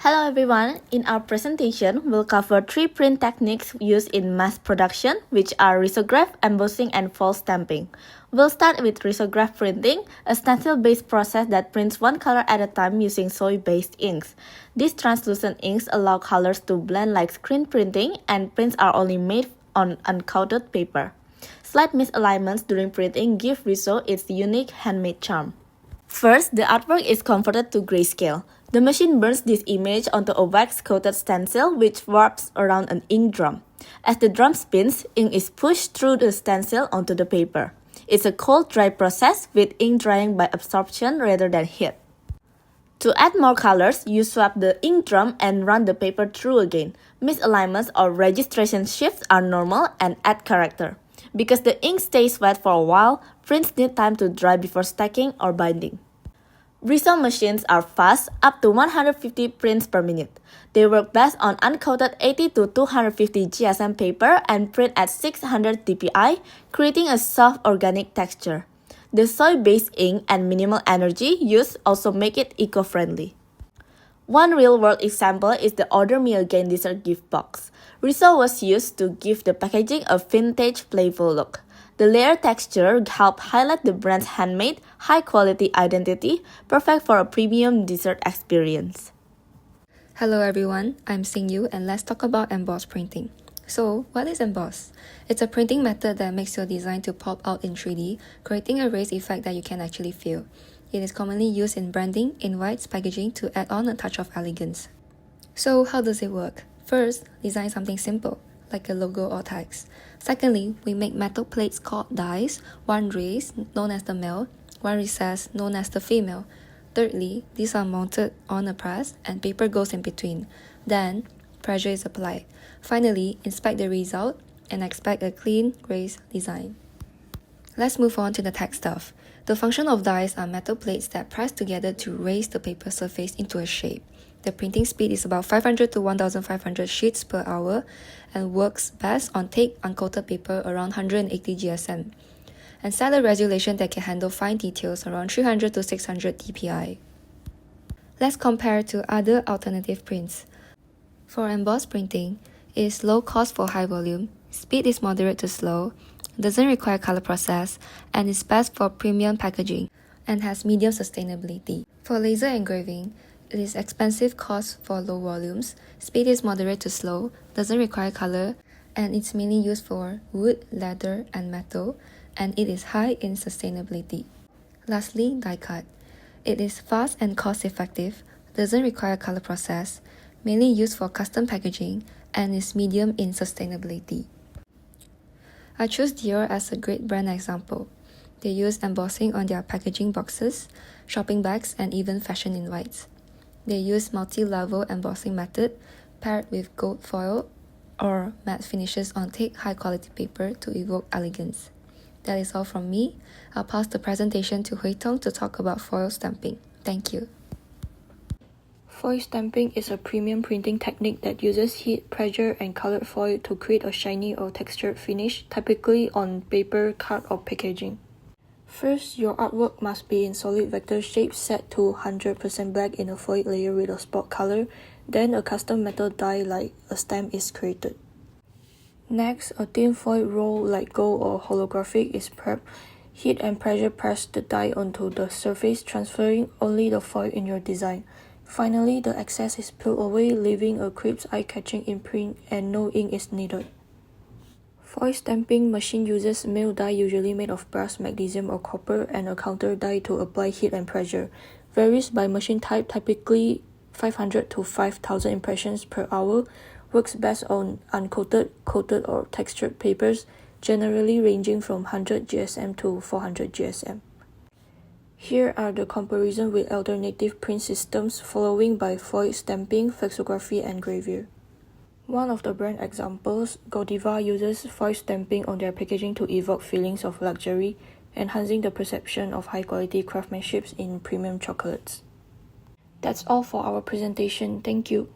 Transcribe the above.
Hello everyone, in our presentation, we'll cover 3 print techniques used in mass production, which are risograph, embossing, and foil stamping. We'll start with risograph printing, a stencil-based process that prints one color at a time using soy-based inks. These translucent inks allow colors to blend like screen printing, and prints are only made on uncoated paper. Slight misalignments during printing give riso its unique handmade charm. First, the artwork is converted to grayscale. The machine burns this image onto a wax-coated stencil which warps around an ink drum. As the drum spins, ink is pushed through the stencil onto the paper. It's a cold dry process with ink drying by absorption rather than heat. To add more colors, you swap the ink drum and run the paper through again. Misalignments or registration shifts are normal and add character. Because the ink stays wet for a while, prints need time to dry before stacking or binding. Riso machines are fast, up to 150 prints per minute. They work best on uncoated 80 to 250 GSM paper and print at 600 dpi, creating a soft organic texture. The soy-based ink and minimal energy used also make it eco-friendly. One real-world example is the Order Me Again dessert gift box. Riso was used to give the packaging a vintage, playful look. The layer texture helped highlight the brand's handmade, high-quality identity, perfect for a premium dessert experience. Hello everyone, I'm Xing and let's talk about emboss printing. So, what is emboss? It's a printing method that makes your design to pop out in 3D, creating a raised effect that you can actually feel. It is commonly used in branding, invites, packaging to add on a touch of elegance. So, how does it work? First, design something simple, like a logo or tags. Secondly, we make metal plates called dies, one raised, known as the male, one recessed, known as the female. Thirdly, these are mounted on a press and paper goes in between. Then, pressure is applied. Finally, inspect the result and expect a clean, raised design. Let's move on to the tag stuff. The function of dies are metal plates that press together to raise the paper surface into a shape. The printing speed is about 500 to 1500 sheets per hour and works best on thick, uncoated paper around 180 GSM. And set a resolution that can handle fine details around 300 to 600 dpi. Let's compare to other alternative prints. For emboss printing, it is low cost for high volume, speed is moderate to slow, doesn't require color process, and is best for premium packaging, and has medium sustainability. For laser engraving, it is expensive cost for low volumes, speed is moderate to slow, doesn't require color, and it's mainly used for wood, leather, and metal, and it is high in sustainability. Lastly, die cut. It is fast and cost-effective, doesn't require color process, mainly used for custom packaging, and is medium in sustainability. I choose Dior as a great brand example. They use embossing on their packaging boxes, shopping bags, and even fashion invites. They use multi-level embossing method paired with gold foil or matte finishes on thick, high-quality paper to evoke elegance. That is all from me. I'll pass the presentation to Tong to talk about foil stamping. Thank you. Foil stamping is a premium printing technique that uses heat, pressure, and colored foil to create a shiny or textured finish, typically on paper, card, or packaging. First, your artwork must be in solid vector shape set to 100% black in a foil layer with a spot color. Then a custom metal die like a stamp is created. Next, a thin foil roll like gold or holographic is prepped. Heat and pressure press the die onto the surface, transferring only the foil in your design. Finally, the excess is peeled away, leaving a crisp, eye-catching imprint, and no ink is needed. Foil stamping machine uses mill die usually made of brass, magnesium, or copper, and a counter die to apply heat and pressure. Varies by machine type, typically 500 to 5000 impressions per hour. Works best on uncoated, coated, or textured papers, generally ranging from 100 GSM to 400 GSM. Here are the comparison with alternative print systems following by foil stamping, flexography, and gravure. One of the brand examples, Godiva, uses foil stamping on their packaging to evoke feelings of luxury, enhancing the perception of high-quality craftsmanship in premium chocolates. That's all for our presentation. Thank you.